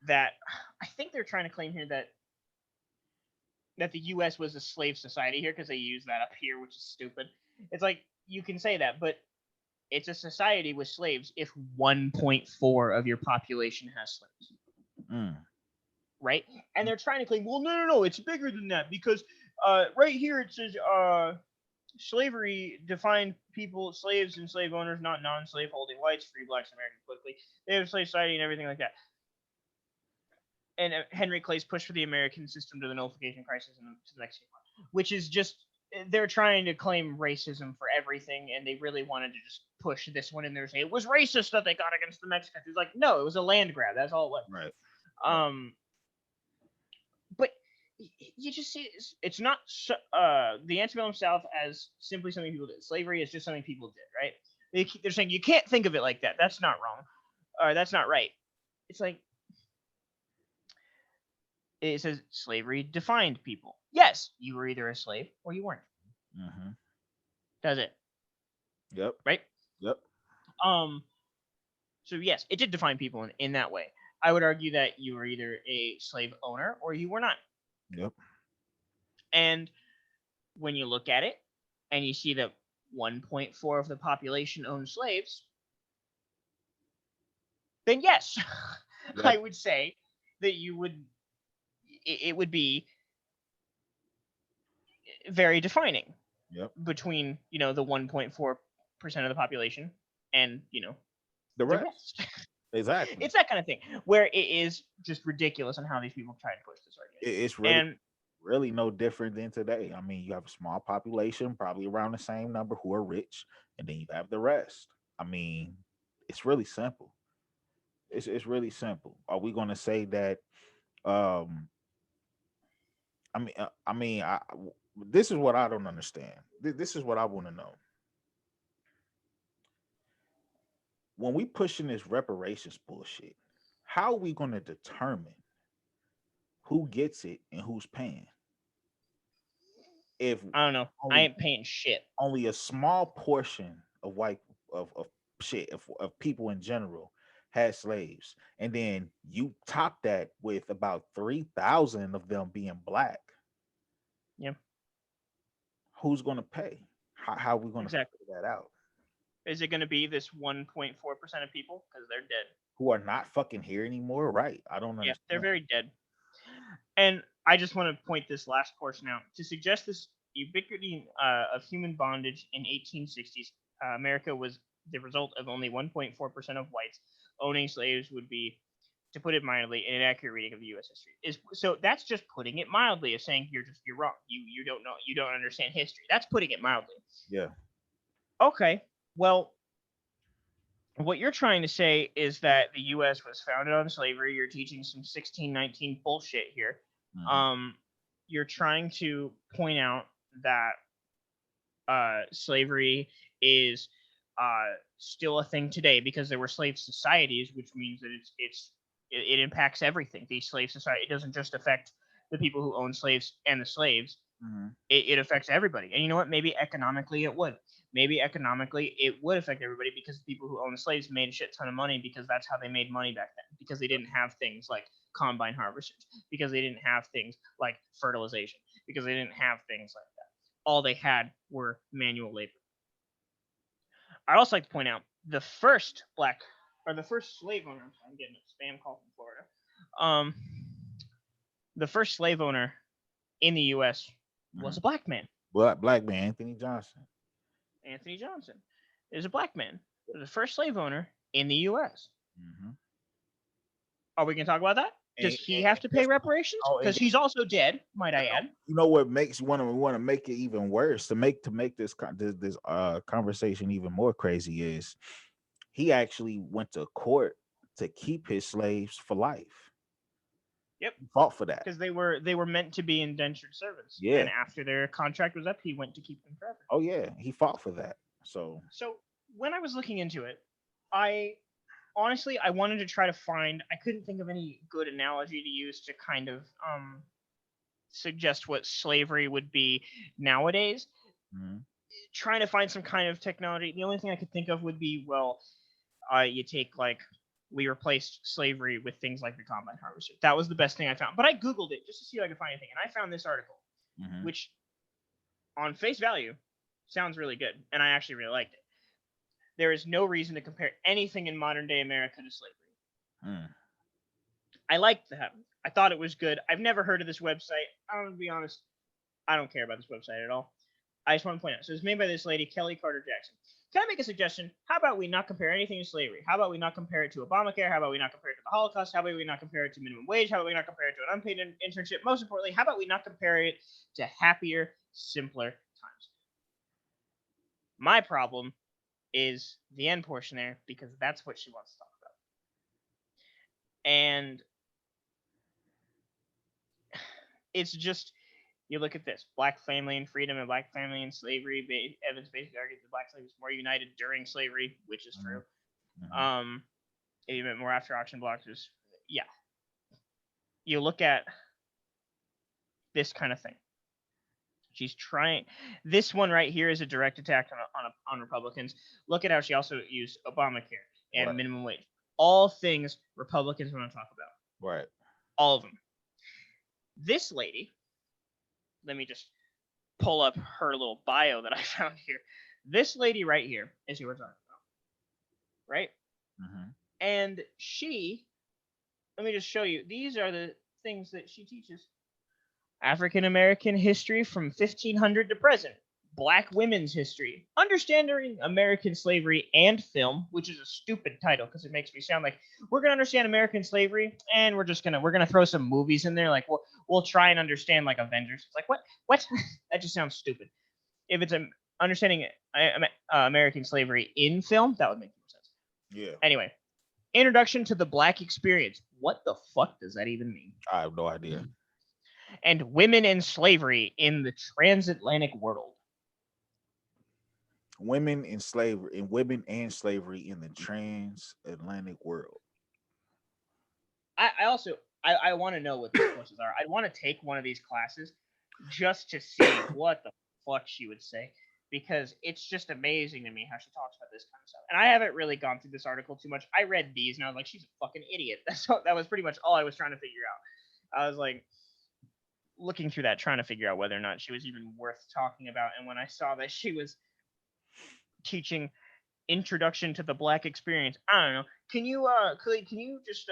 that I think they're trying to claim here that the U.S. was a slave society here because they use that up here, which is stupid. It's like you can say that, but it's a society with slaves if 1.4 of your population has slaves, Mm. right? And they're trying to claim, well, no, no, no, it's bigger than that because right here it says slavery defined people, slaves and slave owners, not non-slave holding whites, free blacks, Americans politically. They have a slave society and everything like that. And Henry Clay's push for the American system to the nullification crisis and to the Mexican War, which is just they're trying to claim racism for everything, and they really wanted to just push this one in there and say it was racist that they got against the Mexicans. It's like no, it was a land grab. That's all it was. Right. Right. Um, but you just see it's not the antebellum South as simply something people did. Slavery is just something people did, right? They're saying you can't think of it like that. That's not wrong, or that's not right. It's like it says slavery defined people. Yes, you were either a slave or you weren't. Mm-hmm. Does it? Yep. Right? Yep. Um. So yes, it did define people in that way. I would argue that you were either a slave owner or you were not. Yep. And when you look at it and you see that 1.4 of the population owned slaves, then yes, I Yep. would say that it would be very defining Yep. between the 1.4% of the population and The the rest. rest. Exactly. It's that kind of thing where it is just ridiculous on how these people try to push this argument. It's And really no different than today. I mean, you have a small population, probably around the same number, who are rich, and then you have the rest. I mean, it's really simple. It's really simple. Are we going to say that? Um, this is what I don't understand. This is what I want to know. When we pushing this reparations bullshit, how are we going to determine who gets it and who's paying? If I don't know. I only ain't paying shit. only a small portion of white of shit of people in general had slaves, and then you top that with about 3,000 of them being black, Yeah, who's going to pay? How are we going to exactly. figure that out? Is it going to be this 1.4% of people because they're dead? Who are not fucking here anymore? Right? I don't Yeah, they're understand. very dead. And I just want to point this last portion out to suggest this ubiquity of human bondage in 1860s. America was the result of only 1.4% of whites owning slaves would be, to put it mildly, an inaccurate reading of the U.S. history. Is so that's just putting it mildly, of saying you're wrong. You don't know, you don't understand history. That's putting it mildly. Yeah. Okay, well, what you're trying to say is that the U.S. was founded on slavery. You're teaching some 1619 bullshit here. Mm-hmm. Um, you're trying to point out that slavery is still a thing today because there were slave societies, which means that it impacts everything. The slave society, it doesn't just affect the people who own slaves and the slaves. Mm-hmm. It affects everybody. And you know what? Maybe economically it would. Maybe economically it would affect everybody because the people who own slaves made a shit ton of money because that's how they made money back then. Because they didn't have things like combine harvesters. Because they didn't have things like fertilization. Because they didn't have things like that. All they had were manual labor. I'd also like to point out the first the first slave owner. I'm getting a spam call from Florida. Um, the first slave owner in the U.S. was Mm-hmm. a black man. Black man, Anthony Johnson. Anthony Johnson is a black man. The first slave owner in the U.S. Mm-hmm. Are we going to talk about that? Does he have to pay reparations? Because he's also dead, might I add. You know what makes you want to make it even worse, to make this conversation even more crazy, is he actually went to court to keep his slaves for life. Yep. He fought for that. Because they were meant to be indentured servants. Yeah. And after their contract was up, he went to keep them forever. Oh yeah, he fought for that. So when I was looking into it, I honestly wanted to try to find. I couldn't think of any good analogy to use to kind of suggest what slavery would be nowadays. mm-hmm. Trying to find some kind of technology. The only thing I could think of would be, well, you take like, we replaced slavery with things like the combine harvester. That was the best thing I found. But I Googled it just to see if I could find anything. And I found this article, Mm-hmm. which on face value sounds really good. And I actually really liked it. There is no reason to compare anything in modern day America to slavery. Mm. I liked that. I thought it was good. I've never heard of this website. I'm going to be honest. I don't care about this website at all. I just want to point out. So it's made by this lady, Kelly Carter Jackson. Can I make a suggestion? How about we not compare anything to slavery? How about we not compare it to Obamacare? How about we not compare it to the Holocaust? How about we not compare it to minimum wage? How about we not compare it to an unpaid internship? Most importantly, how about we not compare it to happier, simpler times? My problem is the end portion there, because that's what she wants to talk about. And it's just, you look at this: black family and freedom and black family and slavery. Evans basically argues that black slaves were more united during slavery, which is true. Mm-hmm. It meant more after auction blocks. Yeah. You look at this kind of thing. She's trying. This one right here is a direct attack on Republicans. Look at how she also used Obamacare and minimum wage. All things Republicans want to talk about. Right. All of them. This lady, let me just pull up her little bio that I found here. This lady right here is who we're talking about. Right? Mm-hmm. And she, let me just show you. These are the things that she teaches. African American history from 1500 to present. Black women's history. Understanding American slavery and film, which is a stupid title because it makes me sound like we're gonna understand American slavery and we're gonna throw some movies in there, like we'll try and understand like Avengers. It's like what? That just sounds stupid. If it's understanding American slavery in film, that would make more sense. Yeah. Anyway, introduction to the Black experience. What the fuck does that even mean? I have no idea. And women in slavery in the transatlantic world. Women and slavery in the transatlantic world. I want to know what these courses are. I want to take one of these classes just to see what the fuck she would say, because it's just amazing to me how she talks about this kind of stuff. And I haven't really gone through this article too much. I read these and I was like, she's a fucking idiot. That was pretty much all I was trying to figure out. I was like looking through that, trying to figure out whether or not she was even worth talking about. And when I saw that she was teaching introduction to the Black experience, I don't know. Can you just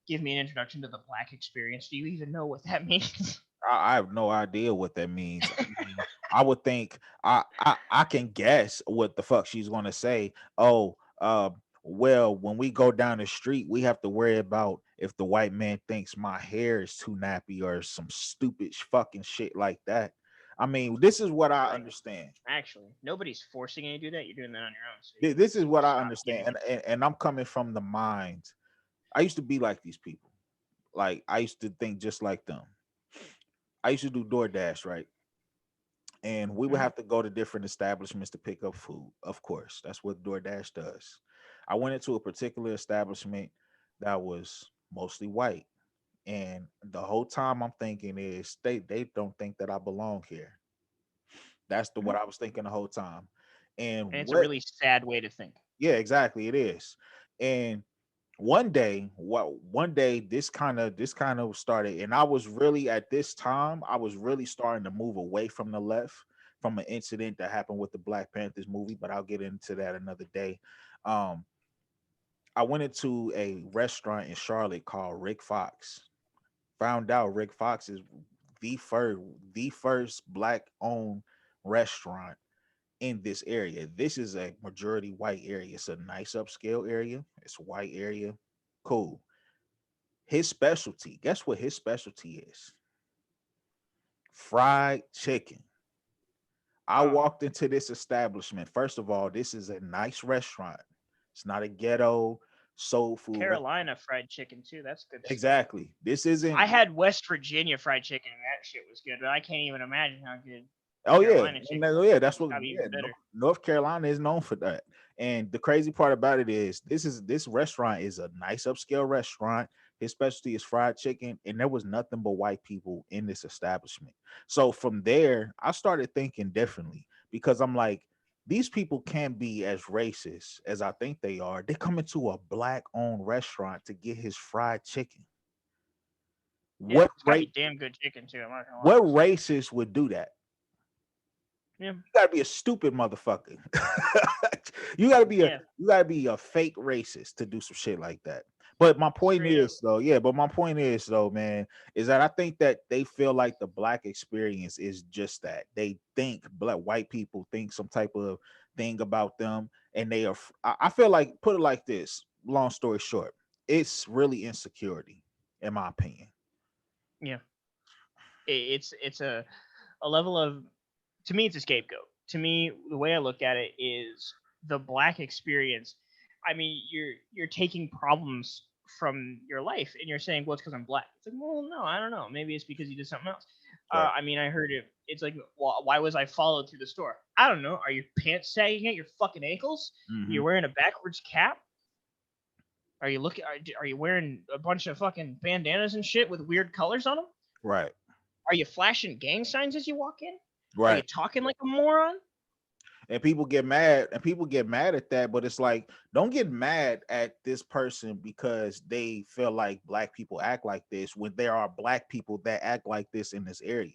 give me an introduction to the Black experience? Do you even know what that means? I have no idea what that means. I would think I can guess what the fuck she's gonna say. Oh, Uh, well, when we go down the street, we have to worry about if the white man thinks my hair is too nappy or some stupid fucking shit like that. I mean, this is what I Right. understand. Actually, nobody's forcing you to do that. You're doing that on your own. So This is you what I stop understand, giving it. and I'm coming from the mind. I used to be like these people. Like I used to think just like them. I used to do DoorDash, right? And we would Mm-hmm. have to go to different establishments to pick up food. Of course, that's what DoorDash does. I went into a particular establishment that was mostly white, and the whole time I'm thinking is they don't think that I belong here. That's the Mm-hmm. what I was thinking the whole time. And And it's a what? really sad way to think. Yeah, exactly, it is. And one day this kind of started, and I was really at this time I was really starting to move away from the left from an incident that happened with the Black Panthers movie, but I'll get into that another day. um I went into a restaurant in Charlotte called Rick Fox. Found out Rick Fox is the first the first black owned restaurant in this area. This is a majority white area. It's a nice upscale area. It's a white area. Cool. His specialty, guess what his specialty is? Fried chicken. I Oh, walked into this establishment. First of all, this is a nice restaurant. It's not a ghetto soul food Carolina fried chicken too. That's good stuff. exactly. This I isn't. had West Virginia fried chicken, and that shit was good. But I can't even imagine how good Oh yeah, Carolina and chicken is. yeah, that's It's what. got to be Yeah, even better. North Carolina is known for that. And the crazy part about it is, this restaurant is a nice upscale restaurant. His specialty is fried chicken, and there was nothing but white people in this establishment. So from there, I started thinking differently because I'm like, these people can't be as racist as I think they are. They come into a black-owned restaurant to get his fried chicken. Yeah, What it's got to be rate? damn good chicken too. I'm not gonna lie. What racist would do that? Yeah, You gotta be a stupid motherfucker. you gotta be a yeah, you gotta be a fake racist to do some shit like that. But my point straight up. is though, yeah, but my point is though, man, is that I think that they feel like the black experience is just that. They think black white people think some type of thing about them, and they are. I feel like put it like this. Long story short, it's really insecurity, in my opinion. Yeah, it's a level of, to me it's a scapegoat. To me, the way I look at it is the black experience. I mean, you're taking problems from your life and you're saying, well, it's because I'm black. It's like, well, no, I don't know. Maybe it's because you did something else. Right. I mean, I heard it. It's like, well, why was I followed through the store? I don't know. Are your pants sagging at your fucking ankles? Hmm. You're wearing a backwards cap? Are you looking? Are you wearing a bunch of fucking bandanas and shit with weird colors on them? Right. Are you flashing gang signs as you walk in? Are you Right. talking like a moron? And people get mad at that, but it's like, don't get mad at this person because they feel like black people act like this when there are black people that act like this in this area.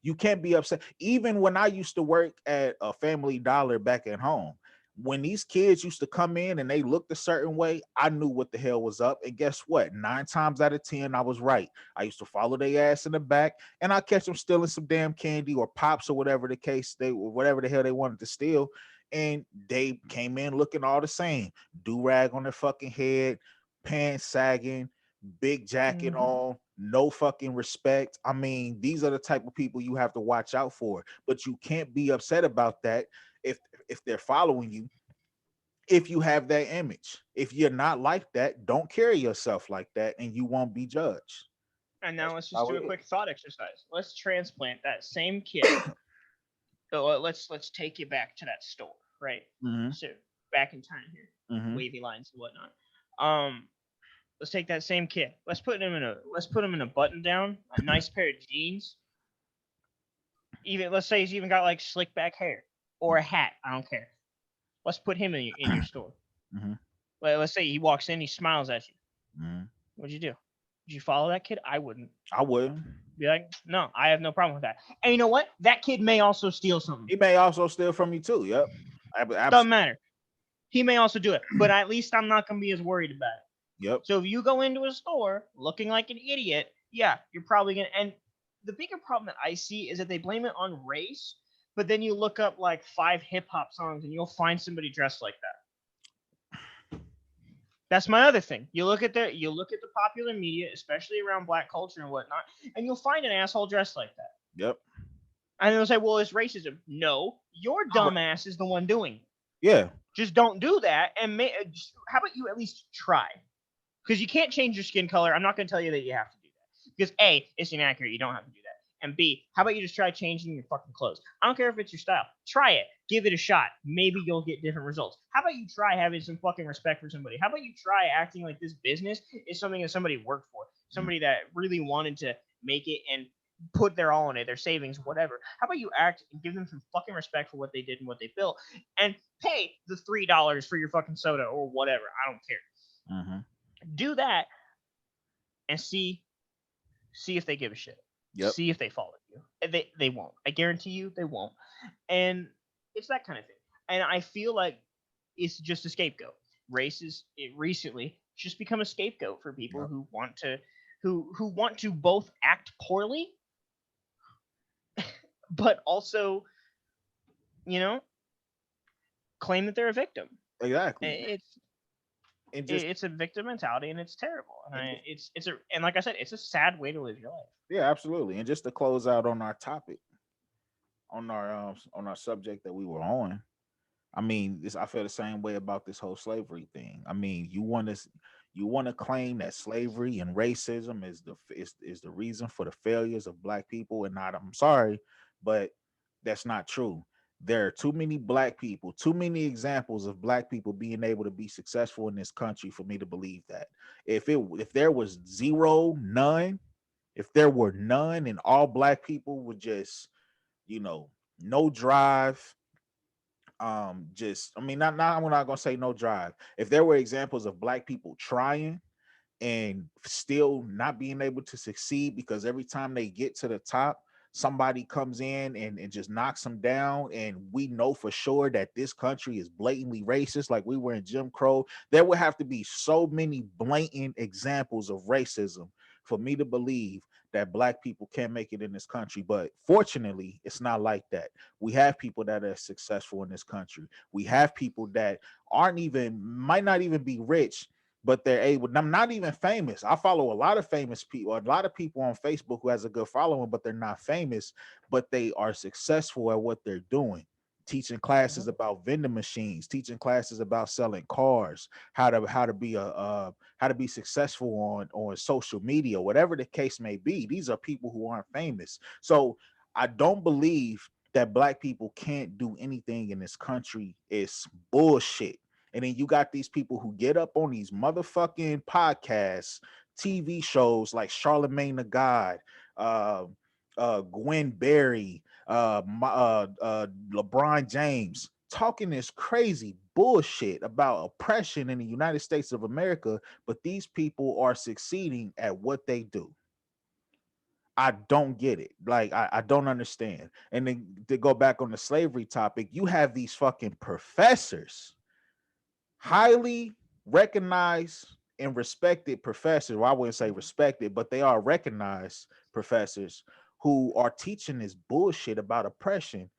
You can't be upset. Even when I used to work at a Family Dollar back at home, when these kids used to come in and they looked a certain way, I knew what the hell was up. And guess what? 9 times out of 10, I was right. I used to follow their ass in the back, and I catch them stealing some damn candy or pops or whatever the case, whatever the hell they wanted to steal. And they came in looking all the same. Do rag on their fucking head, pants sagging, big jacket Mm-hmm. on, no fucking respect. I mean, these are the type of people you have to watch out for. But you can't be upset about that if they're following you, if you have that image. If you're not like that, don't carry yourself like that and you won't be judged. And That's now let's just how do it a is. quick thought exercise. Let's transplant that same kid. So let's take you back to that store, right? Mm-hmm. So back in time here, Mm-hmm. wavy lines and whatnot. Um, let's take that same kid. Let's put him in a button down, a nice pair of jeans. Even let's say he's even got like slick back hair or a hat. I don't care. Let's put him in your store. Mm-hmm. Let's say he walks in, he smiles at you. Mm-hmm. What'd you do? Did you follow that kid? I wouldn't. I would. Be like, no, I have no problem with that. And you know what? That kid may also steal something. He may also steal from you too. Yep. Doesn't Absolutely. matter. He may also do it, but at least I'm not gonna be as worried about it. Yep. So if you go into a store looking like an idiot, yeah, you're probably gonna. And the bigger problem that I see is that they blame it on race, but then you look up like 5 hip hop songs and you'll find somebody dressed like that. That's my other thing. You look at the popular media, especially around black culture and whatnot, and you'll find an asshole dressed like that. Yep. And they'll say, "Well, it's racism." No, your dumbass is the one doing it. Yeah. Just don't do that, and how about you at least try? Because you can't change your skin color. I'm not going to tell you that you have to do that. Because A, it's inaccurate. You don't have to do that. And B, how about you just try changing your fucking clothes? I don't care if it's your style. Try it. Give it a shot. Maybe you'll get different results. How about you try having some fucking respect for somebody? How about you try acting like this business is something that somebody worked for? Somebody that really wanted to make it and put their all in it, their savings, whatever. How about you act and give them some fucking respect for what they did and what they built, and pay the $3 for your fucking soda or whatever. I don't care. Mm-hmm. Do that and see if they give a shit. Yep. See if they follow you. They won't. I guarantee you they won't. And it's that kind of thing. And I feel like it's just a scapegoat. Races it recently just become a scapegoat for people Yep. who want to both act poorly but also, you know, claim that they're a victim. Exactly. It's And just it's a victim mentality and it's terrible. And and just and like I said, it's a sad way to live your life. yeah, absolutely. And just to close out on our topic, on our subject that we were on. I mean, this I feel the same way about this whole slavery thing. I mean, you want to claim that slavery and racism is the reason for the failures of black people, and not. I'm sorry, but that's not true. There are too many black people, too many examples of black people being able to be successful in this country for me to believe that. If there was zero, none, if there were none, and all black people would just, you know, no drive, just I mean, not I'm not gonna say no drive. If there were examples of black people trying and still not being able to succeed because every time they get to the top, somebody comes in and just knocks them down, and we know for sure that this country is blatantly racist, like we were in Jim Crow. There would have to be so many blatant examples of racism for me to believe that black people can't make it in this country. But fortunately, it's not like that. We have people that are successful in this country. We have people that might not even be rich, but they're able. I'm not even famous. I follow a lot of famous people, a lot of people on Facebook who has a good following, but they're not famous, but they are successful at what they're doing. Teaching classes Mhm. about vending machines, teaching classes about selling cars, how to be successful on social media, whatever the case may be. These are people who aren't famous. So I don't believe that black people can't do anything in this country. It's bullshit. And then you got these people who get up on these motherfucking podcasts, TV shows like Charlemagne the God, uh, Gwen Berry, LeBron James, talking this crazy bullshit about oppression in the United States of America, but these people are succeeding at what they do. I don't get it. Like, I don't understand. And then to go back on the slavery topic, you have these fucking professors, highly recognized and respected professors. Well, I wouldn't say respected, but they are recognized professors who are teaching this bullshit about oppression.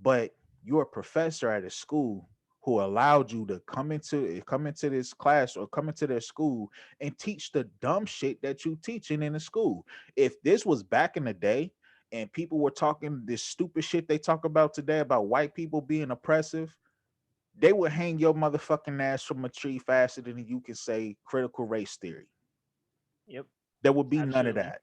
But you're a professor at a school who allowed you to come into this class or come into their school and teach the dumb shit that you teaching in the school. If this was back in the day and people were talking this stupid shit they talk about today about white people being oppressive, they would hang your motherfucking ass from a tree faster than you can say critical race theory. Yep, There would be none of absolutely. that.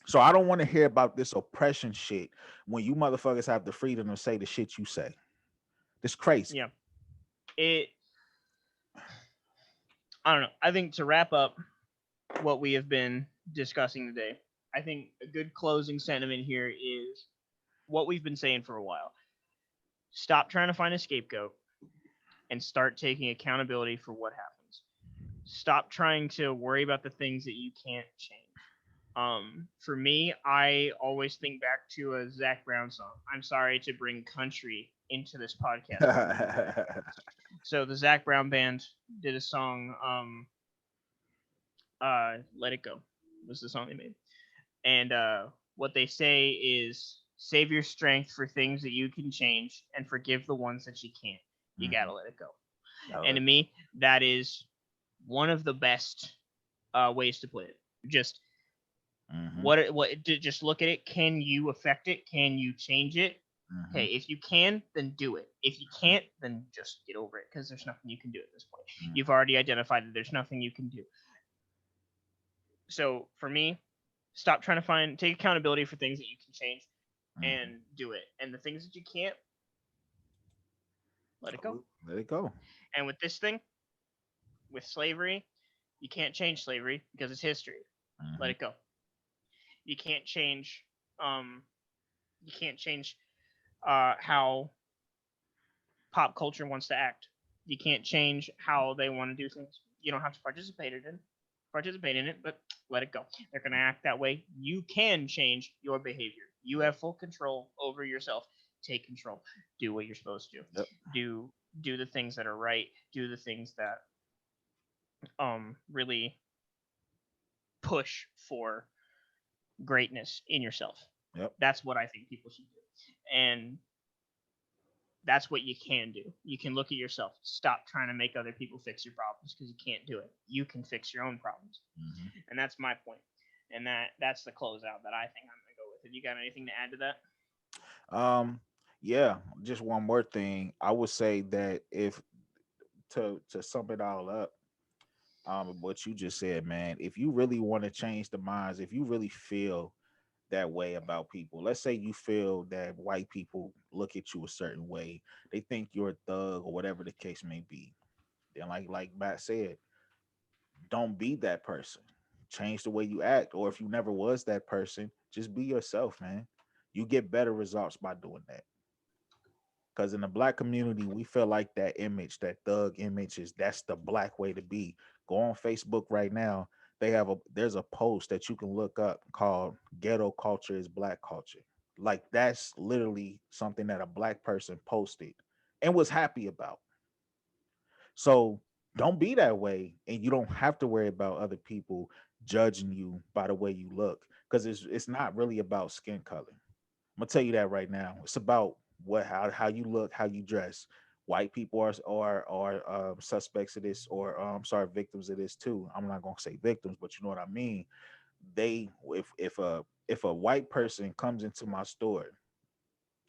So I don't want to hear about this oppression shit when you motherfuckers have the freedom to say the shit you say. It's crazy. Yeah. It I don't know. I think to wrap up what we have been discussing today, I think a good closing sentiment here is what we've been saying for a while. Stop trying to find a scapegoat and start taking accountability for what happens. Stop trying to worry about the things that you can't change. For me, I always think back to a Zach Brown song. I'm sorry to bring country into this podcast for you today. So the Zach Brown band did a song, "Let It Go" was the song they made, and what they say is save your strength for things that you can change and forgive the ones that you can't. You Mhm. gotta let it go. And to me, that is one of the best ways to put it. Just just look at it. Can you affect it? Can you change it? Okay, if you can, then do it. If you can't, then just get over it because there's nothing you can do at this point. You've already identified that there's nothing you can do. So for me, stop trying to take accountability for things that you can change and do it. And the things that you can't, let it go. Let it go. And with this thing, with slavery, you can't change slavery because it's history. Let it go. You can't change um you can't change how pop culture wants to act. You can't change how they want to do things. You don't have to participate in it, but let it go. They're going to act that way. You can change your behavior. You have full control over yourself. Take control. Do what you're supposed to. Yep. Do the things that are right. Do the things that really push for greatness in yourself. Yep. That's what I think people should do. And that's what you can do. You can look at yourself. Stop trying to make other people fix your problems because you can't do it. You can fix your own problems. And that's my point. And that's the closeout that I think I'm going to go with. Have you got anything to add to that? Yeah, just one more thing. I would say that if to sum it all up, what you just said, man, if you really want to change the minds, if you really feel that way about people, let's say you feel that white people look at you a certain way, they think you're a thug or whatever the case may be. Then like Matt said, don't be that person. Change the way you act. Or if you never was that person, just be yourself, man. You get better results by doing that. Because in the black community, we feel like that image, that thug image, that's the black way to be. Go on Facebook right now. There's a post that you can look up called "Ghetto Culture is Black Culture." Like that's literally something that a black person posted and was happy about. So don't be that way, and you don't have to worry about other people judging you by the way you look, because it's not really about skin color. I'm gonna tell you that right now. It's about how you look, how you dress. White people are suspects of this, or sorry, victims of this too. I'm not gonna say victims, but you know what I mean. They if a white person comes into my store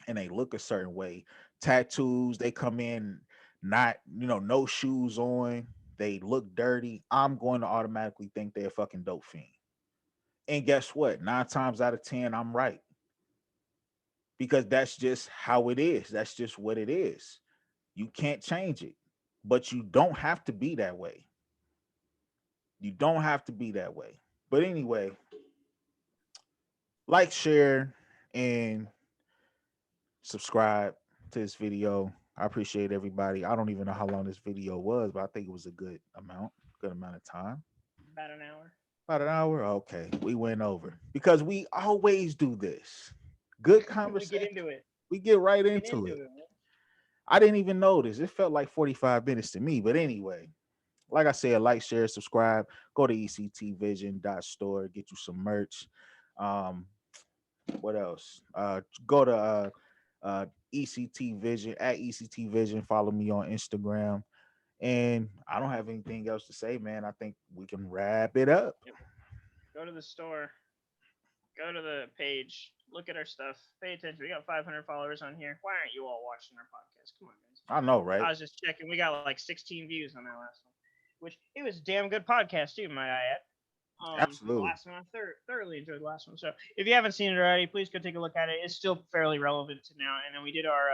and they look a certain way, tattoos, they come in not, no shoes on, they look dirty, I'm going to automatically think they're a fucking dope fiend. And guess what? 9 times out of 10, I'm right. Because that's just how it is. That's just what it is. You can't change it. But you don't have to be that way. You don't have to be that way. But anyway, like, share, and subscribe to this video. I appreciate everybody. I don't even know how long this video was, but I think it was a good amount of time. About an hour. About an hour? Okay. We went over. Because we always do this. Good We get conversation. into it. We get right Get into into it. it, man. I didn't even notice. It felt like 45 minutes to me. But anyway, like I said, like, share, subscribe. Go to ectvision.store, get you some merch. Um, what else? Go to ECT Vision, at ECT Vision. Follow me on Instagram. And I don't have anything else to say, man. I think we can wrap it up. Yep. Go to the store. Go to the page. Look at our stuff. Pay attention. We got 500 followers on here. Why aren't you all watching our podcast? Come on, guys. I know, I right? was just checking. We got like 16 views on that last one, which it was a damn good podcast too, might I add. The Absolutely. last one I thoroughly enjoyed the last one. So if you haven't seen it already, please go take a look at it. It's still fairly relevant to now. And then we did our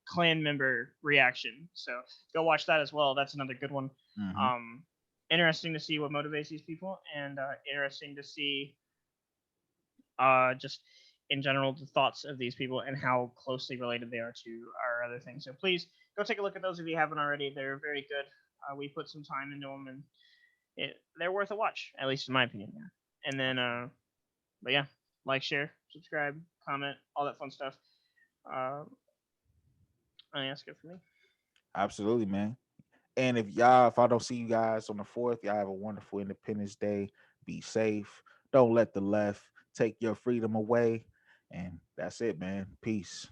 clan member reaction, so go watch that as well. That's another good one. Mm-hmm. Interesting to see what motivates these people, and interesting to see just in general the thoughts of these people and how closely related they are to our other things. So please go take a look at those if you haven't already. They're very good. We put some time into them, and they're worth a watch, at least in my opinion. Yeah. And then, but yeah, like, share, subscribe, comment, all that fun stuff. I think that's good for me. Absolutely, man. And if I don't see you guys on the 4th, y'all have a wonderful Independence Day. Be safe. Don't let the left take your freedom away. And that's it, man. Peace.